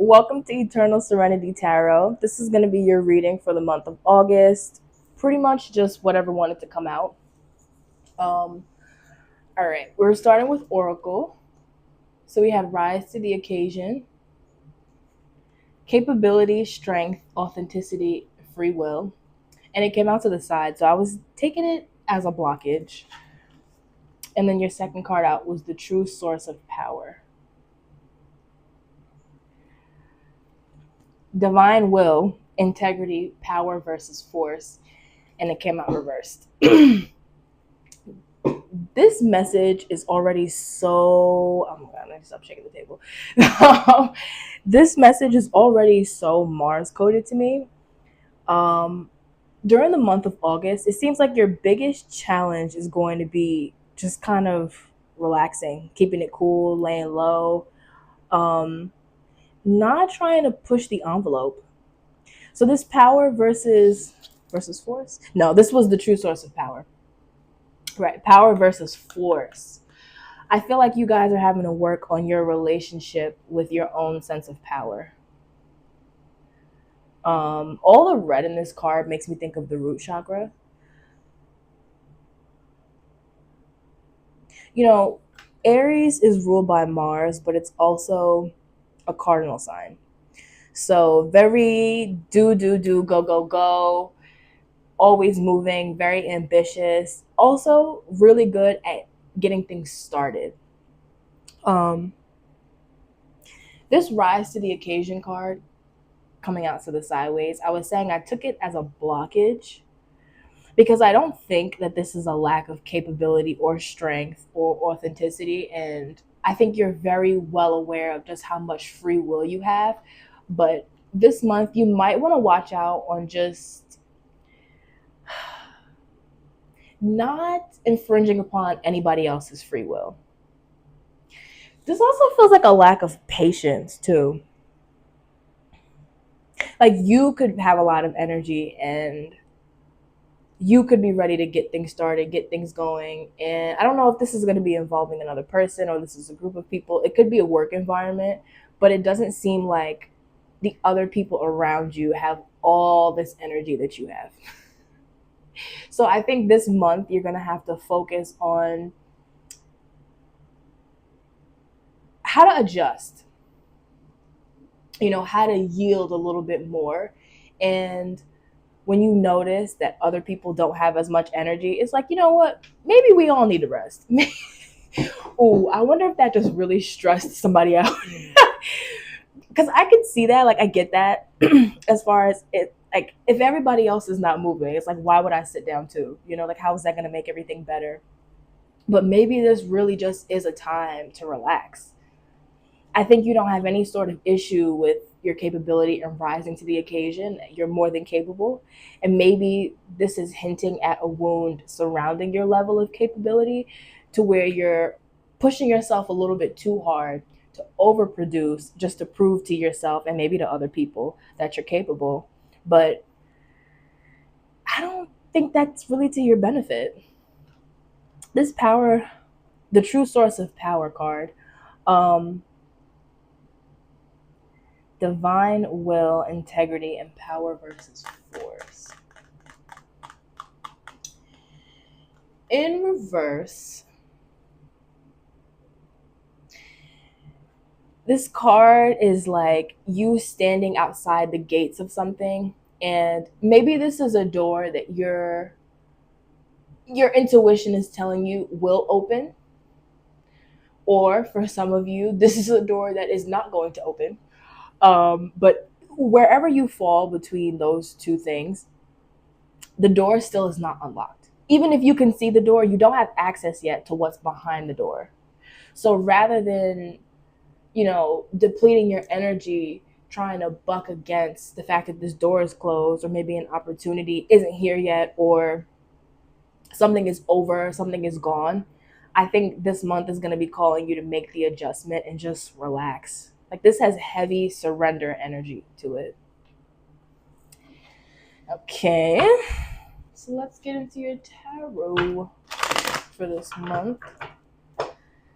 welcome to Eternal Serenity Tarot. This is going to be your reading for the month of August. Pretty much just whatever wanted to come out. All right, we're starting with Oracle. So we had Rise to the Occasion, Capability, Strength, Authenticity, Free Will. And it came out to the side, so I was taking it as a blockage. And then your second card out was the True Source of Power. Divine Will, Integrity, Power versus Force. And it came out reversed. This message is already so, oh my god, I need to stop shaking the table. This message is already so Mars coded to me. During the month of August, it seems like your biggest challenge is going to be just kind of relaxing, keeping it cool, laying low, not trying to push the envelope. So this power versus force? No, this was the true source of power. Right, power versus force. I feel like you guys are having to work on your relationship with your own sense of power. All the red in this card makes me think of the root chakra. You know, Aries is ruled by Mars, but it's also a cardinal sign. So very do, go, go, go, always moving, very ambitious, also really good at getting things started. This Rise to the Occasion card coming out to the sideways, I was saying I took it as a blockage because I don't think that this is a lack of capability or strength or authenticity. And I think you're very well aware of just how much free will you have. But this month, you might want to watch out on just not infringing upon anybody else's free will. This also feels like a lack of patience, too. Like you could have a lot of energy and you could be ready to get things started, get things going. And I don't know if this is going to be involving another person or this is a group of people. It could be a work environment, but it doesn't seem like the other people around you have all this energy that you have. So I think this month you're going to have to focus on how to adjust, how to yield a little bit more. And when you notice that other people don't have as much energy, it's like, you know what? Maybe we all need to rest. Oh, I wonder if that just really stressed somebody out. Because I can see that, like I get that. As far as it, like if everybody else is not moving, it's like, why would I sit down too? Like how is that going to make everything better? But maybe this really just is a time to relax. I think you don't have any sort of issue with your capability and rising to the occasion. You're more than capable. And maybe this is hinting at a wound surrounding your level of capability to where you're pushing yourself a little bit too hard to overproduce just to prove to yourself and maybe to other people that you're capable. But I don't think that's really to your benefit. This power, the true source of power card, divine will, integrity, and power versus force. In reverse, this card is like you standing outside the gates of something, and maybe this is a door that your intuition is telling you will open, or for some of you, this is a door that is not going to open. But wherever you fall between those two things, the door still is not unlocked. Even if you can see the door, you don't have access yet to what's behind the door. So rather than, depleting your energy trying to buck against the fact that this door is closed, or maybe an opportunity isn't here yet, or something is over, something is gone, I think this month is going to be calling you to make the adjustment and just relax. Like this has heavy surrender energy to it. Okay, so let's get into your tarot for this month.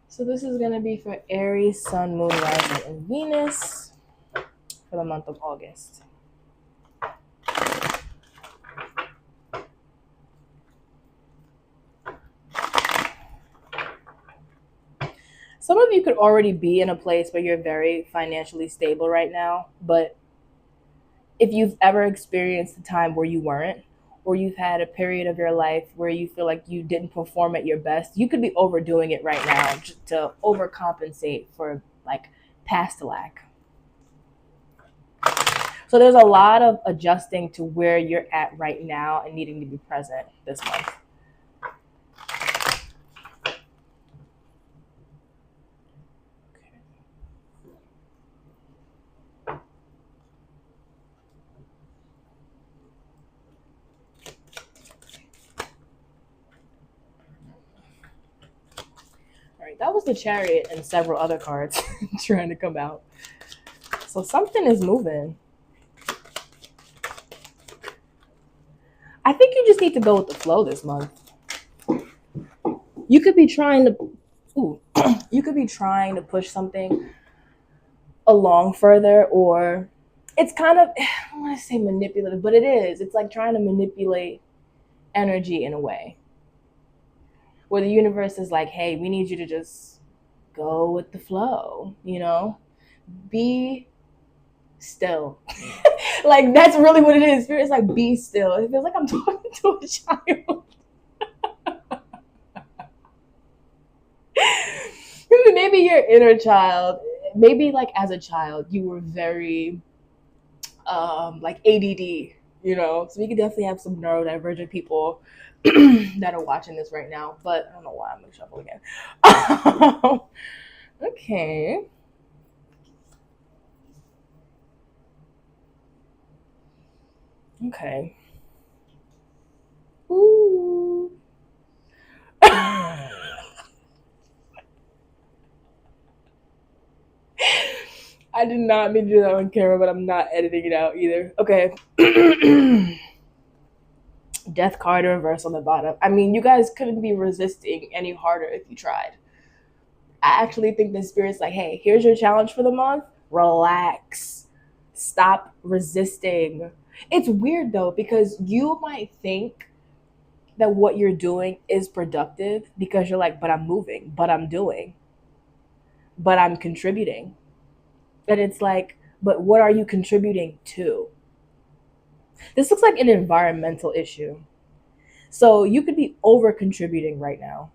So this is going to be for Aries, Sun, Moon, Rising, and Venus. for the month of August? Some of you could already be in a place where you're very financially stable right now, but if you've ever experienced a time where you weren't, or you've had a period of your life where you feel like you didn't perform at your best, you could be overdoing it right now just to overcompensate for like past lack. So there's a lot of adjusting to where you're at right now and needing to be present this month. All right, that was the Chariot and several other cards trying to come out. So something is moving. I think you just need to go with the flow this month. You could be trying to, ooh, you could be trying to push something along further, or it's kind of, I want to say manipulative, but it is. It's like trying to manipulate energy in a way where the universe is like, hey, we need you to just go with the flow, be still. Like, that's really what it is. It's like, be still. It feels like I'm talking to a child. Maybe your inner child, maybe like as a child, you were very like ADD, So we could definitely have some neurodivergent people that are watching this right now. But I don't know why I'm gonna shuffle again. Okay. Okay. Ooh. I did not mean to do that on camera, but I'm not editing it out either. Okay. Death card reverse on the bottom. I mean, you guys couldn't be resisting any harder if you tried. I actually think the spirit's like, hey, here's your challenge for the month. Relax. Stop resisting. It's weird though, because you might think that what you're doing is productive because you're like, but I'm moving, but I'm doing, but I'm contributing. And it's like, but what are you contributing to? This looks like an environmental issue. So you could be over contributing right now.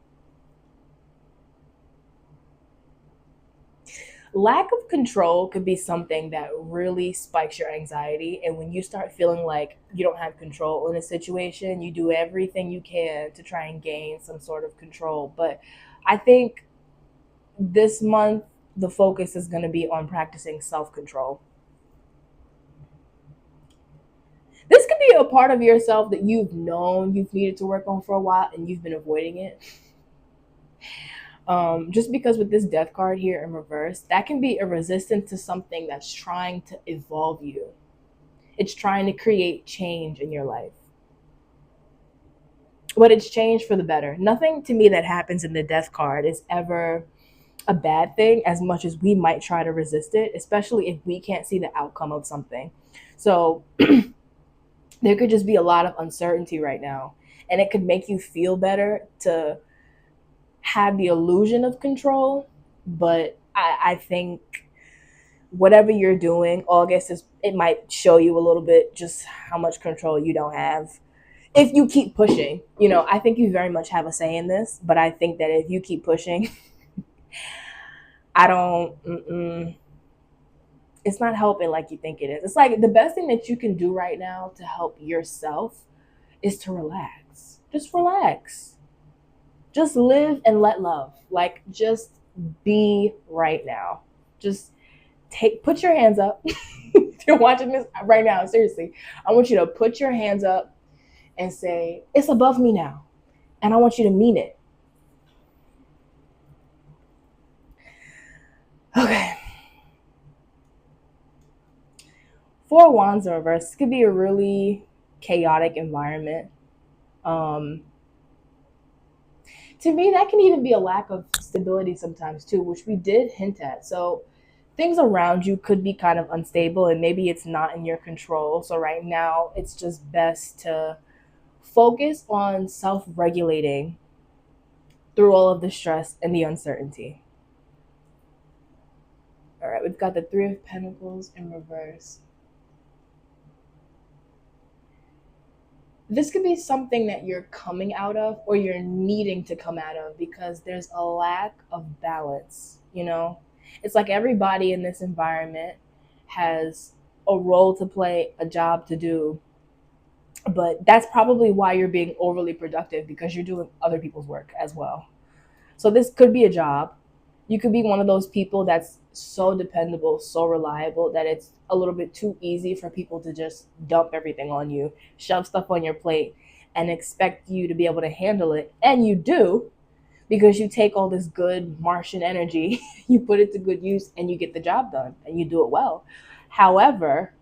Lack of control could be something that really spikes your anxiety. And when you start feeling like you don't have control in a situation, you do everything you can to try and gain some sort of control. But I think this month, the focus is going to be on practicing self control. This could be a part of yourself that you've known you've needed to work on for a while and you've been avoiding it. Just because with this death card here in reverse, that can be a resistance to something that's trying to evolve you. It's trying to create change in your life. But it's change for the better. Nothing to me that happens in the death card is ever a bad thing as much as we might try to resist it, especially if we can't see the outcome of something. So there could just be a lot of uncertainty right now. And it could make you feel better to have the illusion of control. But I think whatever you're doing, August is it might show you a little bit just how much control you don't have. If you keep pushing, I think you very much have a say in this, but I think that if you keep pushing, I don't, it's not helping like you think it is. It's like the best thing that you can do right now to help yourself is to relax. Just relax. Just live and let love. Like, just be right now. Just put your hands up. If you're watching this right now, seriously, I want you to put your hands up and say, it's above me now. And I want you to mean it. Okay. Four Wands in reverse. This could be a really chaotic environment. Um, to me, that can even be a lack of stability sometimes too, which we did hint at. So things around you could be kind of unstable and maybe it's not in your control. So right now, it's just best to focus on self regulating through all of the stress and the uncertainty. All right, we've got the Three of Pentacles in reverse. This could be something that you're coming out of or you're needing to come out of because there's a lack of balance, you know? It's like everybody in this environment has a role to play, a job to do, but that's probably why you're being overly productive because you're doing other people's work as well. So this could be a job. You could be one of those people that's so dependable, so reliable that it's a little bit too easy for people to just dump everything on you, shove stuff on your plate, and expect you to be able to handle it. And you do because you take all this good Martian energy, you put it to good use, and you get the job done and you do it well. However,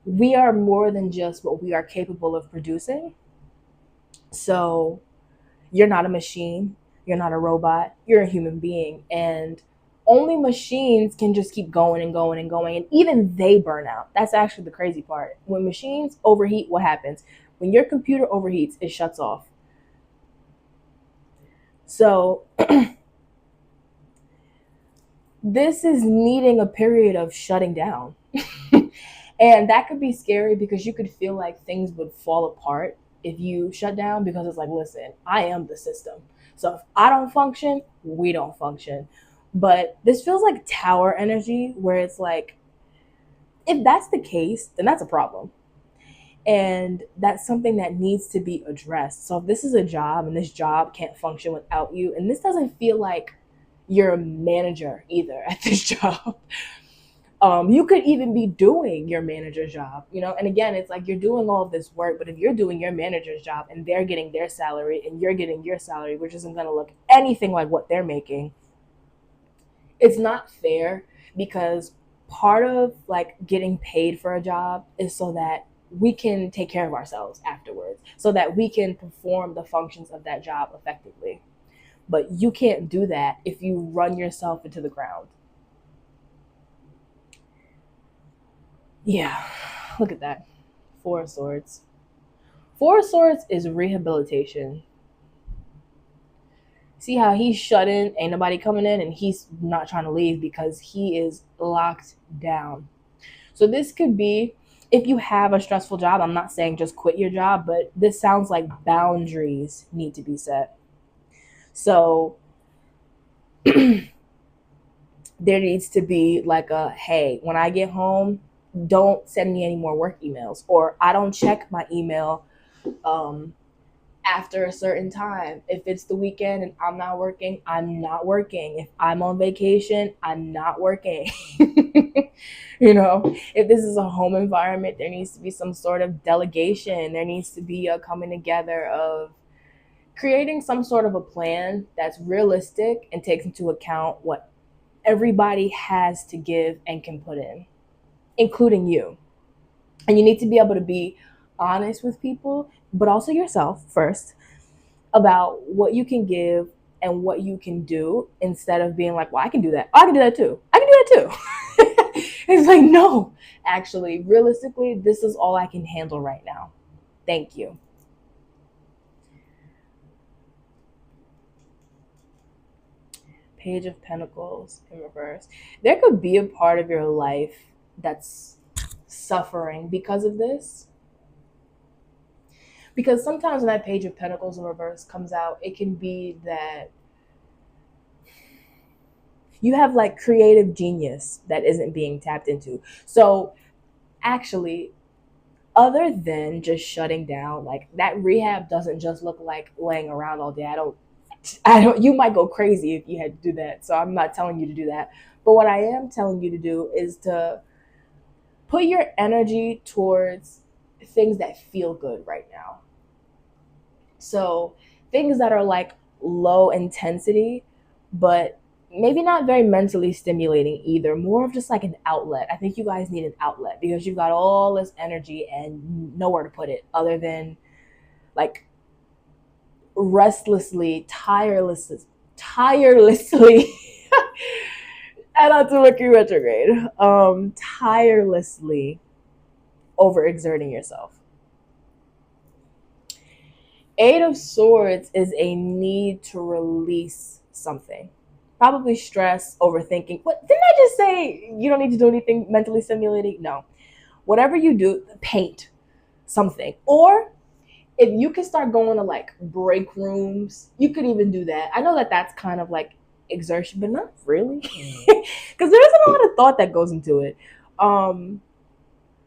we are more than just what we are capable of producing. So you're not a machine, you're not a robot, you're a human being. And only machines can just keep going and going and going. And even they burn out. That's actually the crazy part. When machines overheat, what happens? When your computer overheats, it shuts off. So this is needing a period of shutting down. And that could be scary because you could feel like things would fall apart if you shut down because it's like, listen, I am the system. So if I don't function, we don't function. But this feels like tower energy where it's like, if that's the case, then that's a problem. And that's something that needs to be addressed. So if this is a job and this job can't function without you, and this doesn't feel like you're a manager either at this job, you could even be doing your manager's job, you know? And again, it's like you're doing all of this work, but if you're doing your manager's job and they're getting their salary and you're getting your salary, which isn't going to look anything like what they're making, it's not fair because part of like getting paid for a job is so that we can take care of ourselves afterwards, so that we can perform the functions of that job effectively. But you can't do that if you run yourself into the ground. Yeah, look at that. Four of Swords. Four of Swords is rehabilitation. See how he's shut in, ain't nobody coming in, and he's not trying to leave because he is locked down. So this could be, if you have a stressful job, I'm not saying just quit your job, but this sounds like boundaries need to be set. So there needs to be like a, hey, when I get home, don't send me any more work emails, or I don't check my email after a certain time. If it's the weekend and I'm not working, I'm not working. If I'm on vacation, I'm not working. You know, if this is a home environment, there needs to be some sort of delegation. There needs to be a coming together of creating some sort of a plan that's realistic and takes into account what everybody has to give and can put in, including you. And you need to be able to be honest with people, but also yourself first, about what you can give and what you can do instead of being like, well, I can do that. Oh, I can do that too. I can do that too. It's like, no, actually, realistically, this is all I can handle right now. Thank you. Page of Pentacles in reverse. There could be a part of your life that's suffering because of this. Because sometimes when that Page of Pentacles in reverse comes out, it can be that you have like creative genius that isn't being tapped into. So actually, other than just shutting down, like that rehab doesn't just look like laying around all day. I don't, you might go crazy if you had to do that. So I'm not telling you to do that. But what I am telling you to do is to put your energy towards things that feel good right now. So things that are like low intensity, but maybe not very mentally stimulating either. More of just like an outlet. I think you guys need an outlet because you've got all this energy and nowhere to put it other than like restlessly, tirelessly Add on to Mercury retrograde. Tirelessly overexerting yourself. Eight of Swords is a need to release something. Probably stress, overthinking. What didn't I just say? You don't need to do anything mentally stimulating? No. Whatever you do, paint something. Or if you can start going to like break rooms, you could even do that. I know that that's kind of like exertion, but not really. Because there isn't a lot of thought that goes into it. Um,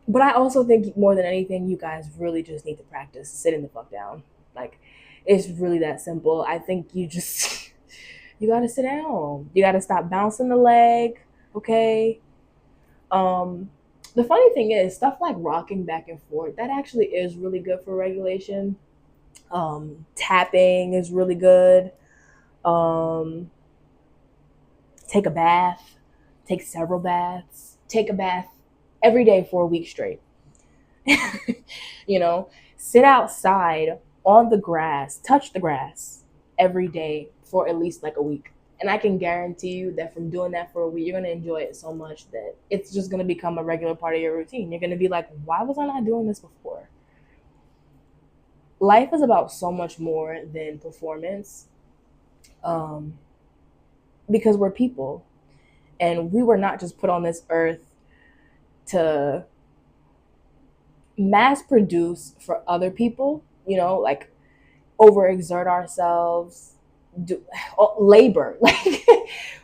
but I also think more than anything, you guys really just need to practice sitting the fuck down. Like, it's really that simple. I think you just you gotta sit down. You gotta stop bouncing the leg. Okay. Um, the funny thing is, stuff like rocking back and forth that actually is really good for regulation. Tapping is really good. Um, take a bath. Take several baths. Take a bath every day for a week straight. You know, sit outside on the grass, touch the grass every day for at least like a week. And I can guarantee you that from doing that for a week, you're going to enjoy it so much that it's just going to become a regular part of your routine. You're going to be like, why was I not doing this before? Life is about so much more than performance, um, because we're people and we were not just put on this earth to mass produce for other people, like overexert ourselves, do labor. Like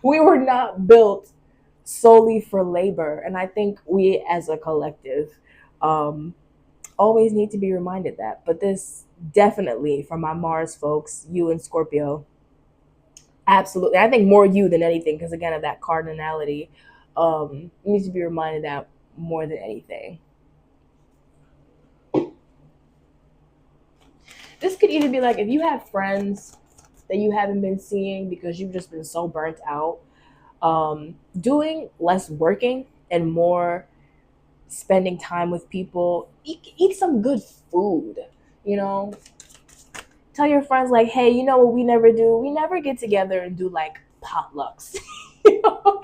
we were not built solely for labor. And I think we as a collective um, always need to be reminded that. But this definitely for my Mars folks, you and Scorpio, absolutely. I think more you than anything, because again of that cardinality, you need to be reminded that more than anything. This could either be like if you have friends that you haven't been seeing because you've just been so burnt out, doing less working and more spending time with people. Eat some good food, you know. Tell your friends like, hey, you know what we never do? We never get together and do like potlucks. You know?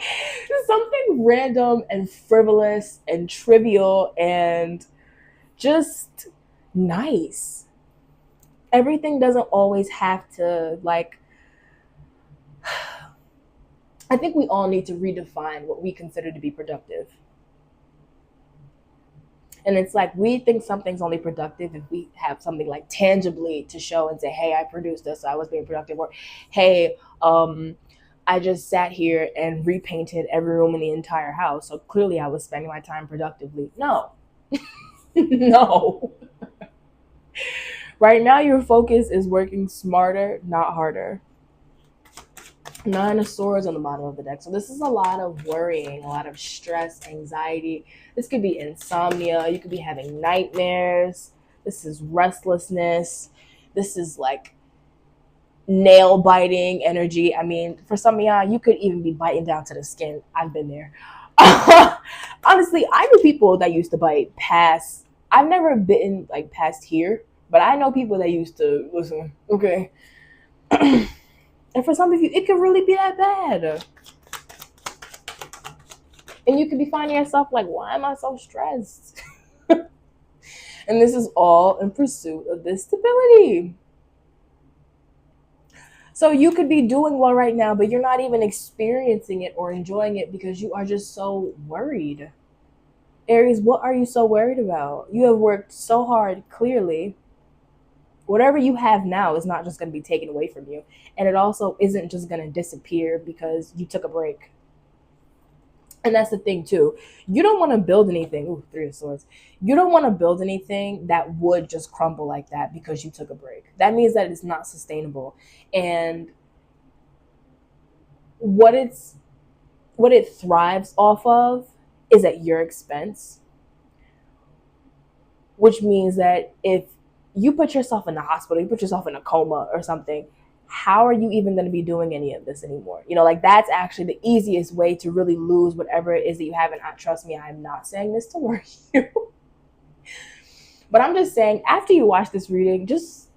Something random and frivolous and trivial and just nice. Everything doesn't always have to like I think we all need to redefine what we consider to be productive. And it's like we think something's only productive if we have something like tangibly to show and say, hey, I produced this, so I was being productive. Or, hey, I just sat here and repainted every room in the entire house. So clearly I was spending my time productively. No. No. Right now, your focus is working smarter, not harder. Nine of Swords on the bottom of the deck. So this is a lot of worrying, a lot of stress, anxiety. This could be insomnia. You could be having nightmares. This is restlessness. This is like nail biting energy. I mean, for some of y'all, you could even be biting down to the skin. I've been there. Honestly, I knew people that used to bite past. I've never bitten like past here, but I know people that used to listen. Okay. And for some of you, it could really be that bad. And you could be finding yourself like, why am I so stressed? And this is all in pursuit of this stability. So you could be doing well right now, but you're not even experiencing it or enjoying it because you are just so worried. Aries, what are you so worried about? You have worked so hard, clearly. Whatever you have now is not just going to be taken away from you. And it also isn't just going to disappear because you took a break. And that's the thing too. You don't want to build anything. Ooh, Three of Swords. You don't want to build anything that would just crumble like that because you took a break. That means that it's not sustainable. And what it thrives off of is at your expense. Which means that if you put yourself in the hospital, you put yourself in a coma or something, how are you even going to be doing any of this anymore? Like that's actually the easiest way to really lose whatever it is that you have. And trust me, I'm not saying this to worry you. But I'm just saying, after you watch this reading, just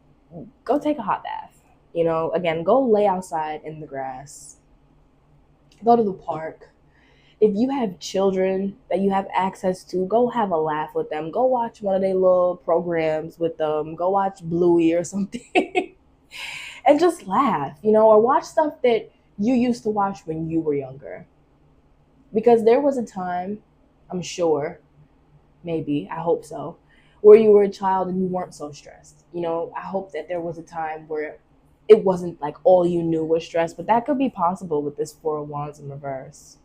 go take a hot bath. Again, go lay outside in the grass. Go to the park. If you have children that you have access to, go have a laugh with them. Go watch one of their little programs with them. Go watch Bluey or something and just laugh, or watch stuff that you used to watch when you were younger. Because there was a time, I'm sure, maybe, I hope so, where you were a child and you weren't so stressed. I hope that there was a time where it wasn't like all you knew was stress, but that could be possible with this Four of Wands in reverse.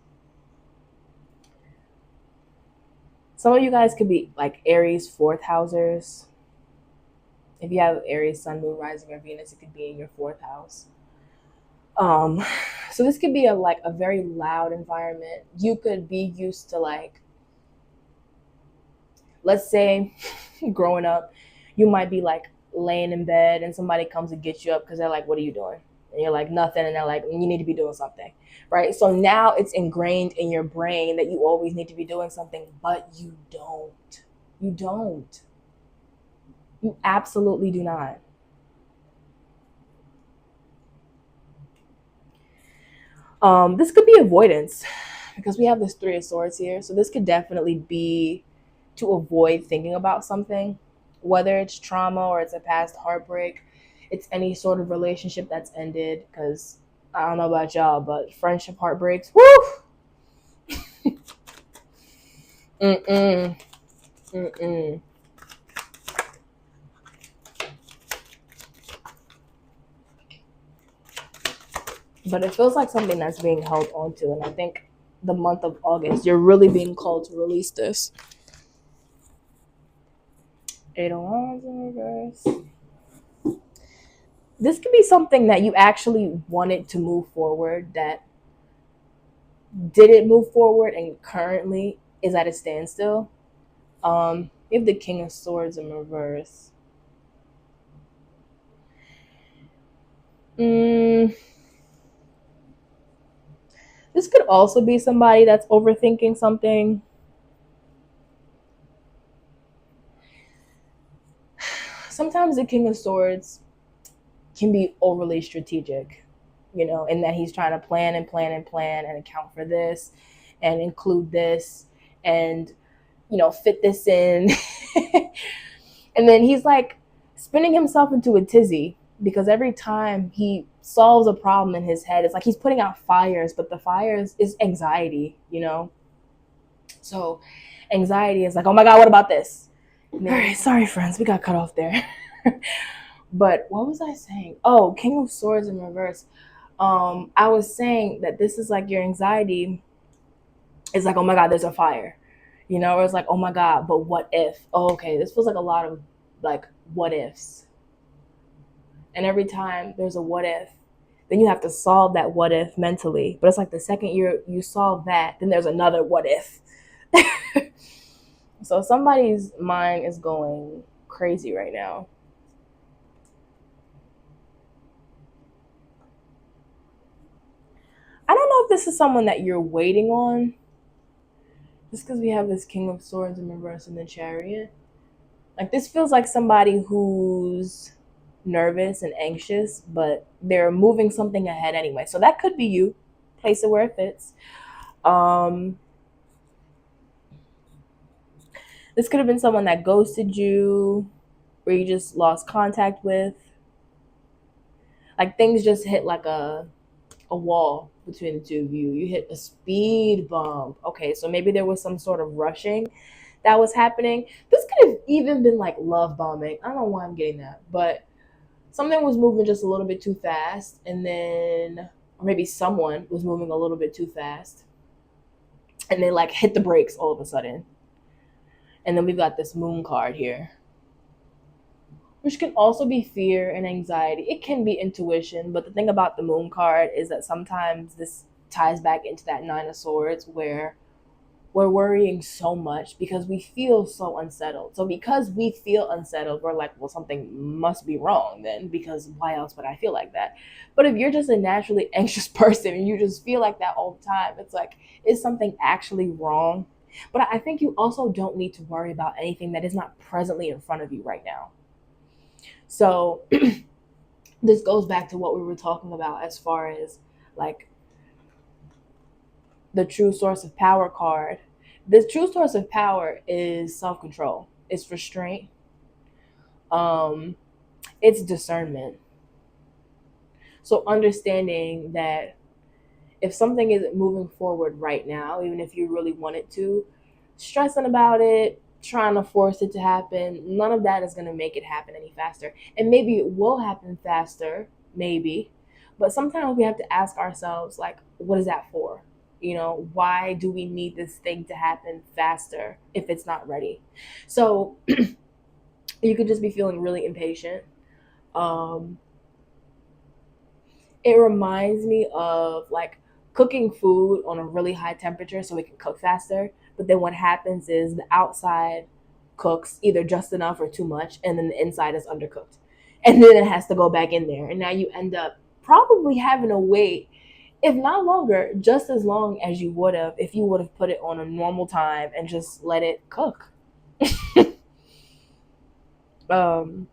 Some of you guys could be like Aries fourth housers. If you have Aries, Sun, Moon, Rising, or Venus, it could be in your fourth house. Um, so this could be a very loud environment. You could be used to let's say, growing up, you might be like laying in bed and somebody comes and gets you up because they're like, "What are you doing?" And you're like, "Nothing," and they're like, "You need to be doing something," right? So now it's ingrained in your brain that you always need to be doing something, but you don't. You don't. You absolutely do not. This could be avoidance because we have this Three of Swords here. So this could definitely be to avoid thinking about something, whether it's trauma or it's a past heartbreak, it's any sort of relationship that's ended. Because I don't know about y'all, but friendship heartbreaks, woo! Mm-mm. Mm-mm. But it feels like something that's being held onto. And I think the month of August, you're really being called to release this. Eight of Wands in reverse. This could be something that you actually wanted to move forward that didn't move forward and currently is at a standstill. You have the King of Swords in reverse. Mm, this could also be somebody that's overthinking something. Sometimes the King of Swords can be overly strategic, in that he's trying to plan and plan and plan and account for this and include this and, fit this in. And then he's like spinning himself into a tizzy because every time he solves a problem in his head, it's like he's putting out fires, but the fires is anxiety. So anxiety is like, oh my God, what about this? All right, sorry, friends, we got cut off there. But what was I saying? Oh, King of Swords in reverse. I was saying that this is like your anxiety is like, oh my God, there's a fire. Or it's like, oh my God, but what if? Oh, okay, this feels like a lot of like what ifs. And every time there's a what if, then you have to solve that what if mentally. But it's like the second you solve that, then there's another what if. So somebody's mind is going crazy right now. I don't know if this is someone that you're waiting on, just because we have this King of Swords in reverse and the Chariot. Like this feels like somebody who's nervous and anxious, but they're moving something ahead anyway. So that could be you. Place it where it fits. Um, this could have been someone that ghosted you, or you just lost contact with. Like things just hit like a wall between the two of you. You hit a speed bump. Okay, so maybe there was some sort of rushing that was happening. This could have even been like love bombing. I don't know why I'm getting that, but something was moving just a little bit too fast, and then or maybe someone was moving a little bit too fast, and they like hit the brakes all of a sudden. And then we've got this moon card here, which can also be fear and anxiety. It can be intuition, but the thing about the moon card is that sometimes this ties back into that Nine of Swords where we're worrying so much because we feel so unsettled. So because we feel unsettled, we're like, well, something must be wrong then, because why else would I feel like that? But if you're just a naturally anxious person and you just feel like that all the time, it's like, is something actually wrong? But I think you also don't need to worry about anything that is not presently in front of you right now. So this goes back to what we were talking about as far as like the true source of power card. The true source of power is self-control. It's restraint. Um, it's discernment. So understanding that if something isn't moving forward right now, even if you really want it to, stressing about it, trying to force it to happen, none of that is going to make it happen any faster. And maybe it will happen faster, maybe, but sometimes we have to ask ourselves, like, what is that for? You know, why do we need this thing to happen faster if it's not ready? So you could just be feeling really impatient. Um, it reminds me of like cooking food on a really high temperature so it can cook faster. But then what happens is the outside cooks either just enough or too much, and then the inside is undercooked. And then it has to go back in there. And now you end up probably having to wait, if not longer, just as long as you would have if you would have put it on a normal time and just let it cook. um,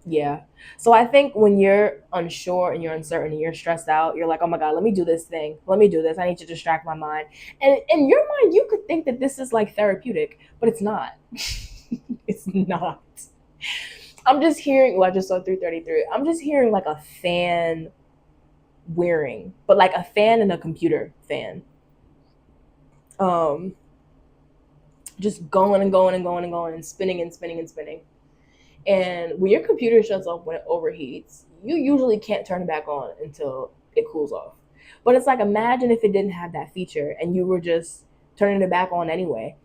Yeah. So I think when you're unsure and you're uncertain and you're stressed out, you're like, oh my God, let me do this thing. Let me do this. I need to distract my mind. And in your mind, you could think that this is like therapeutic, but it's not. It's not. I'm just hearing, well, I just saw 333. I'm just hearing like a fan wearing, but like a fan and a computer fan. Um, just going and going and going and going and spinning and spinning and spinning. And when your computer shuts off when it overheats, you usually can't turn it back on until it cools off. But it's like, imagine if it didn't have that feature and you were just turning it back on anyway.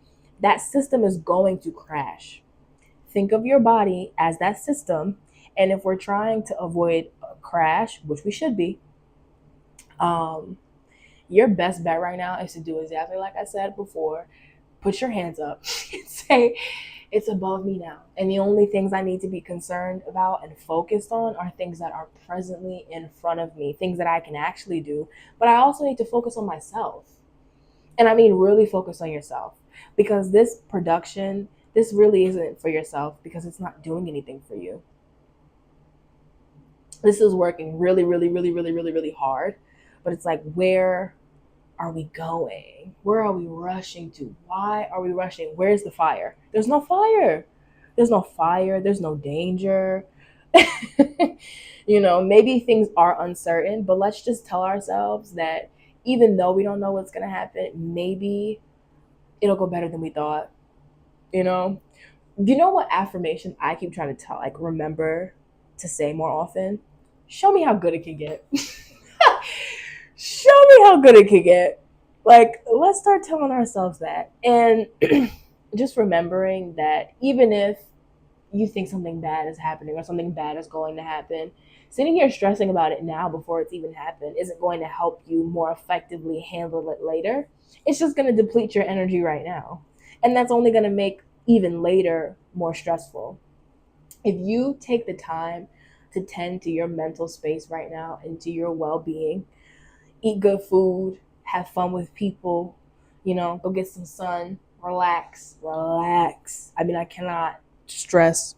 That system is going to crash. Think of your body as that system. And if we're trying to avoid a crash, which we should be, um, your best bet right now is to do exactly like I said before. Put your hands up and say, it's above me now. And the only things I need to be concerned about and focused on are things that are presently in front of me, things that I can actually do. But I also need to focus on myself. And I mean, really focus on yourself, because this production, this really isn't for yourself because it's not doing anything for you. This is working really, really, really, really, really, really hard. But it's like, where are we going? Where are we rushing to? Why are we rushing? Where's the fire? There's no fire. There's no fire. There's no danger. You know, maybe things are uncertain, but let's just tell ourselves that even though we don't know what's going to happen, maybe it'll go better than we thought. You know, you know what affirmation I keep trying to tell, like, remember to say more often? Show me how good it can get. Show me how good it can get. Like, let's start telling ourselves that. And just remembering that even if you think something bad is happening or something bad is going to happen, sitting here stressing about it now before it's even happened isn't going to help you more effectively handle it later. It's just going to deplete your energy right now. And that's only going to make even later more stressful. If you take the time to tend to your mental space right now and to your well being, eat good food, have fun with people, you know, go get some sun, relax, relax. I mean, I cannot stress.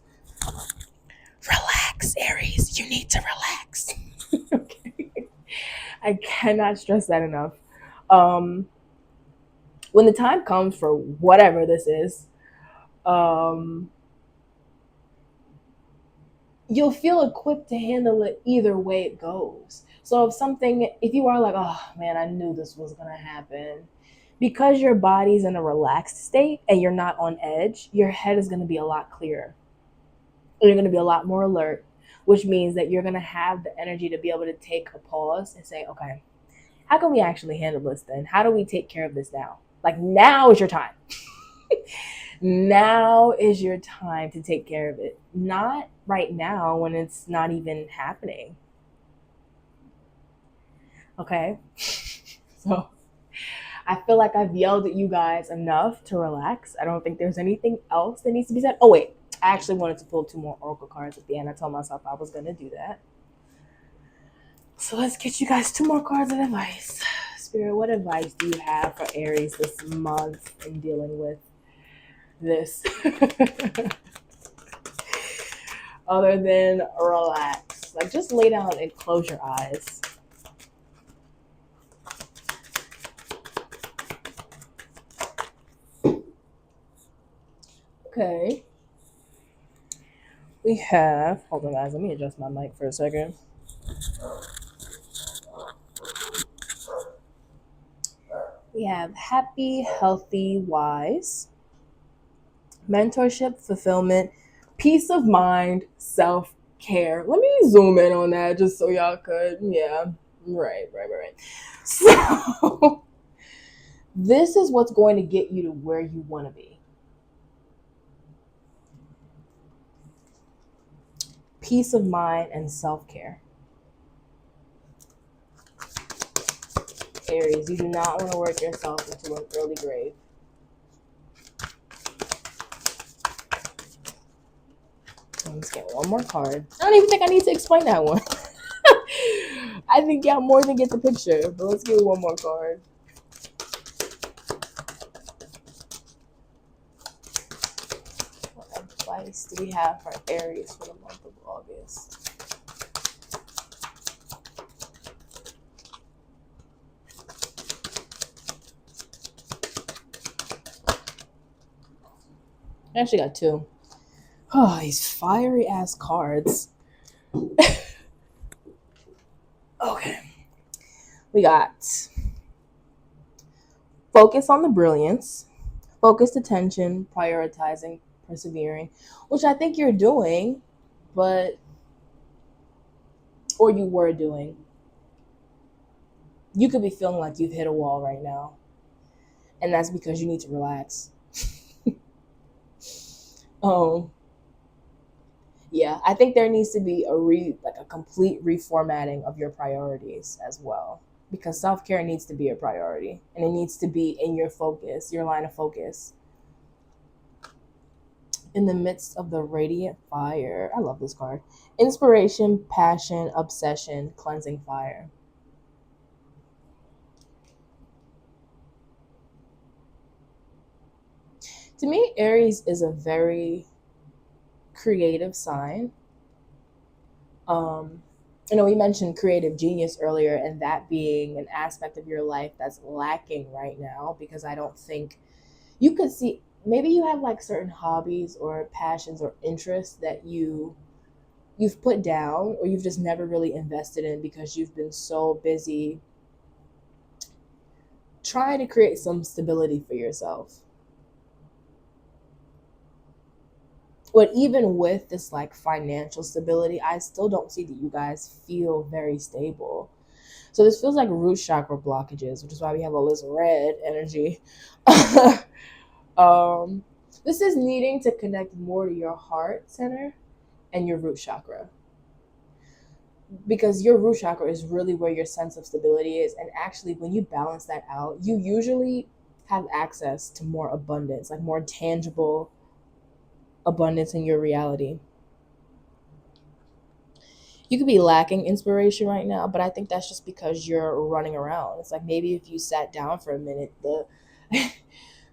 Relax, Aries. You need to relax. Okay. I cannot stress that enough. Um, when the time comes for whatever this is, um, you'll feel equipped to handle it either way it goes. So if you are like, oh man, I knew this was gonna happen, because your body's in a relaxed state and you're not on edge, your head is gonna be a lot clearer. You're gonna be a lot more alert, which means that you're gonna have the energy to be able to take a pause and say, okay, how can we actually handle this then? How do we take care of this now? Like, now is your time. Now is your time to take care of it. Not right now when it's not even happening. Okay? So I feel like I've yelled at you guys enough to relax. I don't think there's anything else that needs to be said. Oh, wait. I actually wanted to pull two more oracle cards at the end. I told myself I was going to do that. So let's get you guys two more cards of advice. Spirit, what advice do you have for Aries this month in dealing with this? Other than relax. Like, just lay down and close your eyes. Okay. We have, hold on guys, let me adjust my mic for a second. We have happy, healthy, wise, mentorship, fulfillment, peace of mind, self care. Let me zoom in on that just so y'all could, yeah, right. So, this is what's going to get you to where you want to be. Peace of mind and self care. Aries, you do not want to work yourself into an early grave. Let's get one more card. I don't even think I need to explain that one. I think y'all more than get the picture, but let's get one more card. What advice do we have for Aries for the month of August? I actually got two. Oh, these fiery ass cards. Okay. We got focus on the brilliance, focused attention, prioritizing, persevering, which I think you're doing, but, or you were doing. You could be feeling like you've hit a wall right now, and that's because you need to relax. Oh, yeah, I think there needs to be a complete reformatting of your priorities as well, because self-care needs to be a priority and it needs to be in your focus, your line of focus. In the midst of the radiant fire, I love this card. Inspiration, passion, obsession, cleansing fire. To me, Aries is a very creative sign. um we mentioned creative genius earlier, and that being an aspect of your life that's lacking right now, because I don't think you could see, maybe you have like certain hobbies or passions or interests that you've put down, or you've just never really invested in because you've been so busy trying to create some stability for yourself. But even with this like financial stability, I still don't see that you guys feel very stable. So this feels like root chakra blockages, which is why we have all this red energy. um, this is needing to connect more to your heart center and your root chakra, because your root chakra is really where your sense of stability is. And actually, when you balance that out, you usually have access to more abundance, like more tangible abundance in your reality. You could be lacking inspiration right now, but I think that's just because you're running around. It's like maybe if you sat down for a minute, the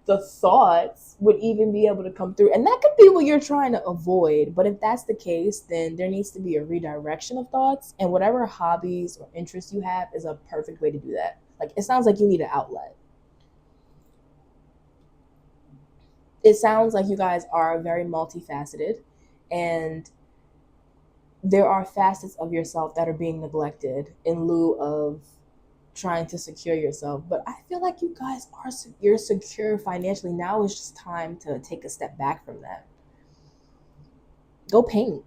the thoughts would even be able to come through. And that could be what you're trying to avoid. But if that's the case, then there needs to be a redirection of thoughts. And whatever hobbies or interests you have is a perfect way to do that. Like, it sounds like you need an outlet. It sounds like you guys are very multifaceted, and there are facets of yourself that are being neglected in lieu of trying to secure yourself. But I feel like you guys are, you're secure financially. Now it's just time to take a step back from that. Go paint.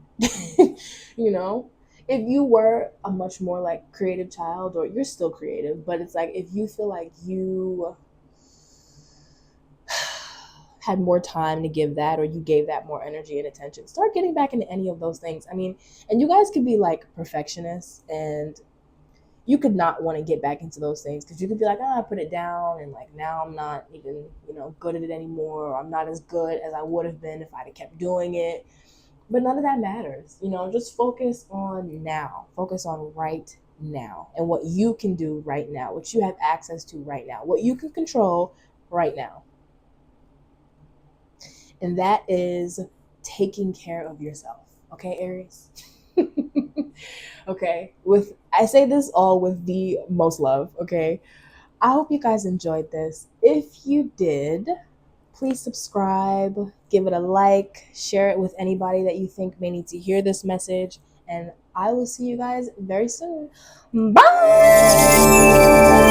you know if you were a much more like creative child, or you're still creative, but it's like if you feel like you had more time to give that, or you gave that more energy and attention, start getting back into any of those things. I mean, and you guys could be like perfectionists, and you could not want to get back into those things, because you could be like, oh, I put it down, and like now I'm not even good at it anymore, or I'm not as good as I would have been if I'd have kept doing it. But none of that matters. Just focus on now. Focus on right now, and what you can do right now, what you have access to right now, what you can control right now. And that is taking care of yourself. Okay, Aries? Okay. I say this all with the most love, okay? I hope you guys enjoyed this. If you did, Please subscribe, give it a like, share it with anybody that you think may need to hear this message. And I will see you guys very soon. Bye.